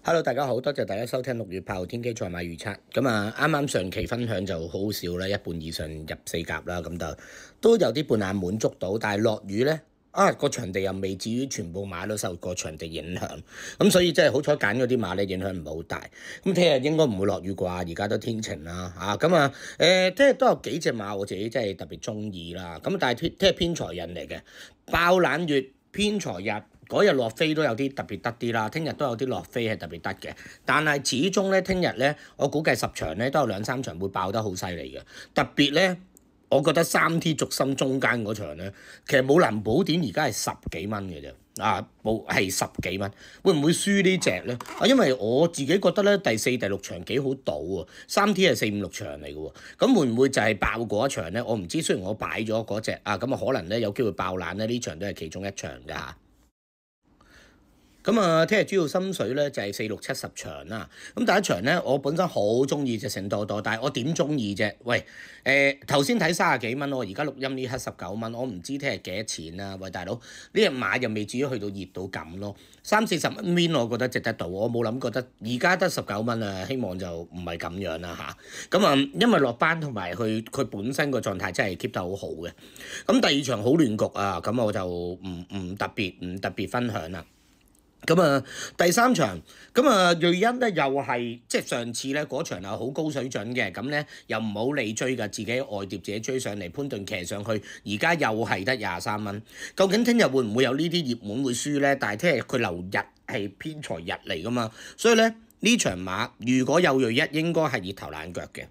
Hello，大家好，多謝大家收聽6月8號天機賽馬預測。啱啱上期分享就好少啦，一半以上入4甲啦，咁就都有啲半眼滿足到，但係落雨咧，個場地又未至於全部馬都受個場地影響，咁所以真係好彩揀嗰啲馬咧，影響唔係好大。咁聽日應該唔會落雨啩，而家都天晴啦，聽日都有幾隻馬我自己真係特別中意啦。咁但係聽日偏財日嚟嘅，爆冷月偏財日。嗰日落飛都有啲特別得啲啦，聽日都有啲落飛係特別得嘅，但係始終咧，聽日咧，我估計10場咧都有2-3場會爆得好犀利嘅，特別咧，我覺得3T 軸心中間嗰場咧，其實武林寶典而家係10幾蚊嘅啫，係10幾蚊，會唔會輸呢隻咧？因為我自己覺得咧，第4、第6場幾好賭喎，3T 係4、5、6場嚟嘅喎，咁會唔會就係爆嗰一場咧？我唔知，雖然我擺咗嗰隻可能咧有機會爆冷咧，呢場都係其中一場㗎嚇。聽日主要心水咧就係4、6、7、10場啦。咁第一場咧，我本身好中意隻成多多，但係我點中意啫？喂，頭先睇30幾蚊，我而家錄音呢刻19蚊，我唔知聽日幾多錢啊？喂，大佬，呢隻馬又未至於去到熱到咁咯，30-40蚊 win 我覺得值得到，我冇諗覺得而家得19蚊啊，希望就唔係咁樣啦嚇。因為落班同埋佢本身個狀態真係 keep 得好好嘅。咁第二場好亂局啊，咁我就唔特別分享啦。第3場，瑞恩咧又係即係上次咧嗰場又好高水準嘅，咁咧又唔好理追㗎，自己外碟自己追上嚟，潘頓騎上去，而家又係得23蚊。究竟聽日會唔會有呢啲熱門會輸咧？但係聽日佢留日係偏財日嚟㗎嘛，所以咧呢場馬如果有瑞一應該係熱頭爛腳嘅。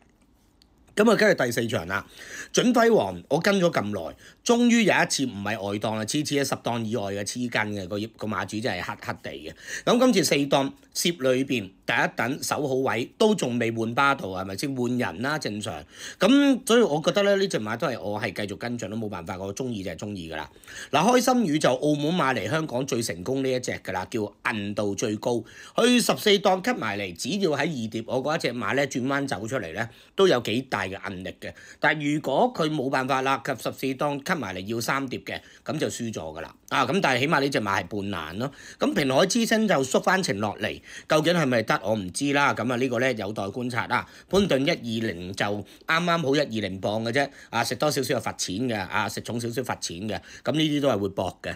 跟住第4場啦，準輝王我跟咗咁耐，終於有一次唔係外檔啦，次次喺10檔以外嘅黐筋嘅個馬主真係黑黑地嘅。咁今次4檔攝裏邊第一等守好位，都仲未換巴圖係咪先？換人啦正常。咁所以我覺得咧呢隻馬都係我係繼續跟進都冇辦法，我中意就係中意㗎啦。開心宇就澳門馬嚟香港最成功呢一隻㗎啦，叫韌度最高，去14檔吸埋嚟，只要喺2碟我嗰一隻馬咧轉彎走出嚟咧，都有幾大嘅韌力嘅，但係如果佢冇辦法啦，及14檔吸埋嚟要3碟嘅，咁就輸咗噶啦。咁但係起碼呢隻馬係半難咯。咁平海之星就縮翻程落嚟，究竟係咪得我唔知啦。呢個咧有待觀察啦。潘頓120就啱啱好120磅嘅啫，食多少少就罰錢嘅，食重少少罰錢嘅。咁呢啲都係會搏嘅。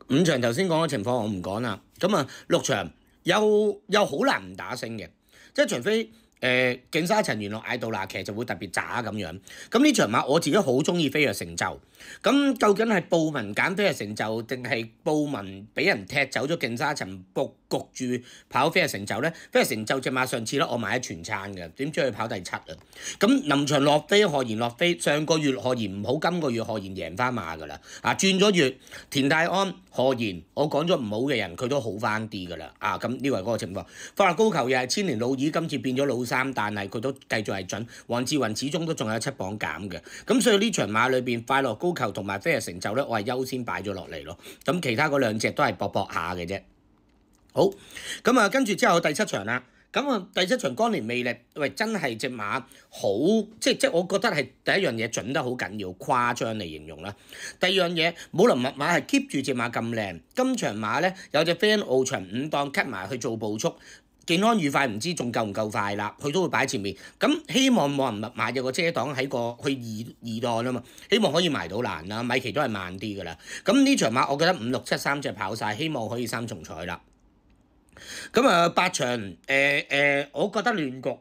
5場頭先講嘅情況我唔講啦。6場又好難唔打星嘅，即係除非。勁沙塵原來嗌到啦，其實就會特別渣咁樣。咁呢場馬我自己好中意飛躍成就。咁究竟係布文揀飛躍成就，定係布文俾人踢走咗勁沙塵焗住跑飛躍成就咧？飛躍成就隻馬上次咧我買咗全餐嘅，點知佢跑第7啊？咁臨場落飛賀賢落飛，上個月賀賢唔好，今個月賀賢贏翻馬㗎啦。轉咗月田泰安賀賢，我講咗唔好嘅人佢都好翻啲㗎啦。咁呢個係嗰個情況。法律高球又係千年老二，今次變咗老3，但係佢都繼續係準。黃志雲始終都仲有7磅減嘅，咁所以呢場馬裏邊快樂高球同埋飛躍成就咧，我係優先擺咗落嚟咯。咁其他嗰2隻都係搏下嘅啫。好，跟住之後第7場啦。第7場光年魅力，喂真係隻馬好，即我覺得係第一樣嘢準得好緊要，誇張嚟形容啦。第二樣嘢武林密碼係 keep 住隻馬咁靚，今場馬咧有隻飛奧場5檔 cut 埋去做步速。健康愉快唔知仲夠唔夠快啦，佢都會擺前面。咁希望冇人密碼有個遮擋喺個去二檔啊嘛，希望可以埋到欄啦。米奇都係慢啲噶啦。咁呢場馬我覺得5、6、7、3隻跑晒，希望可以3重彩啦。8場我覺得亂局。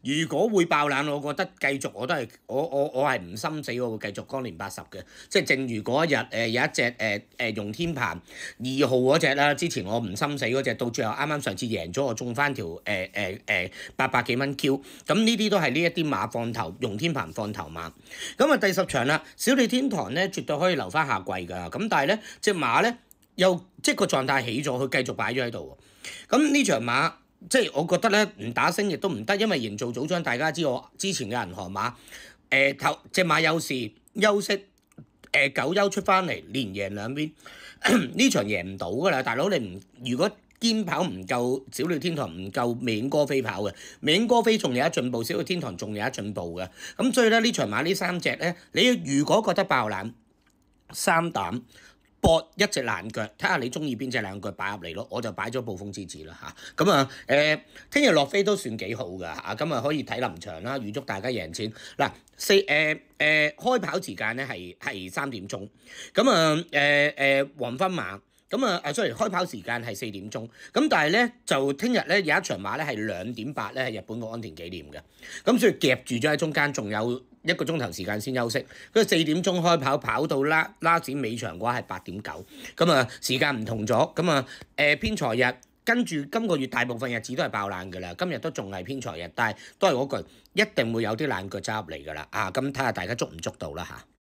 如果會爆冷，我覺得繼續我都係我係唔心死，我會繼續光年80嘅。即係正如嗰一日有一隻容天鵬2號嗰隻啦，之前我唔心死嗰隻，到最後啱啱上次贏咗，我中翻條800幾蚊 Q。咁呢啲都係呢一啲馬放頭，容天鵬放頭馬。第10場啦，小李天堂咧絕對可以留翻下季㗎。咁但係咧隻馬咧又即係個狀態起咗，佢繼續擺咗喺度。咁呢場馬即係我覺得咧唔打星亦都唔得，因為營造組長大家知我之前嘅銀河馬隻馬有事休息9休出翻嚟連贏2邊，呢場贏唔到㗎啦，大佬你唔如果堅跑唔夠小李天堂唔夠美歌飛跑嘅，美歌飛仲有一進步，小李天堂仲有一進步嘅。咁所以咧呢場馬呢3隻咧，你如果覺得爆冷3膽。搏一隻爛腳，睇下你中意邊隻爛腳擺入嚟咯。我就擺咗暴風之子啦嚇。咁啊聽日落飛都算幾好㗎嚇。咁啊可以睇臨場啦，預祝大家贏錢。嗱開跑時間咧係3點鐘。咁黃昏馬。咁sorry，開跑時間係4點鐘，咁但係咧就聽日咧有一場馬咧係2點8咧係日本個安田紀念嘅，咁所以夾住咗喺中間，仲有1個鐘頭時間先休息。佢4點鐘開跑，跑到拉展尾場嘅話係8點9，咁啊時間唔同咗，咁啊編財日跟住今個月大部分日子都係爆冷㗎啦，今日都仲係編財日，但係都係嗰句，一定會有啲冷腳揸入嚟㗎啦，咁睇下大家捉唔捉到啦嚇。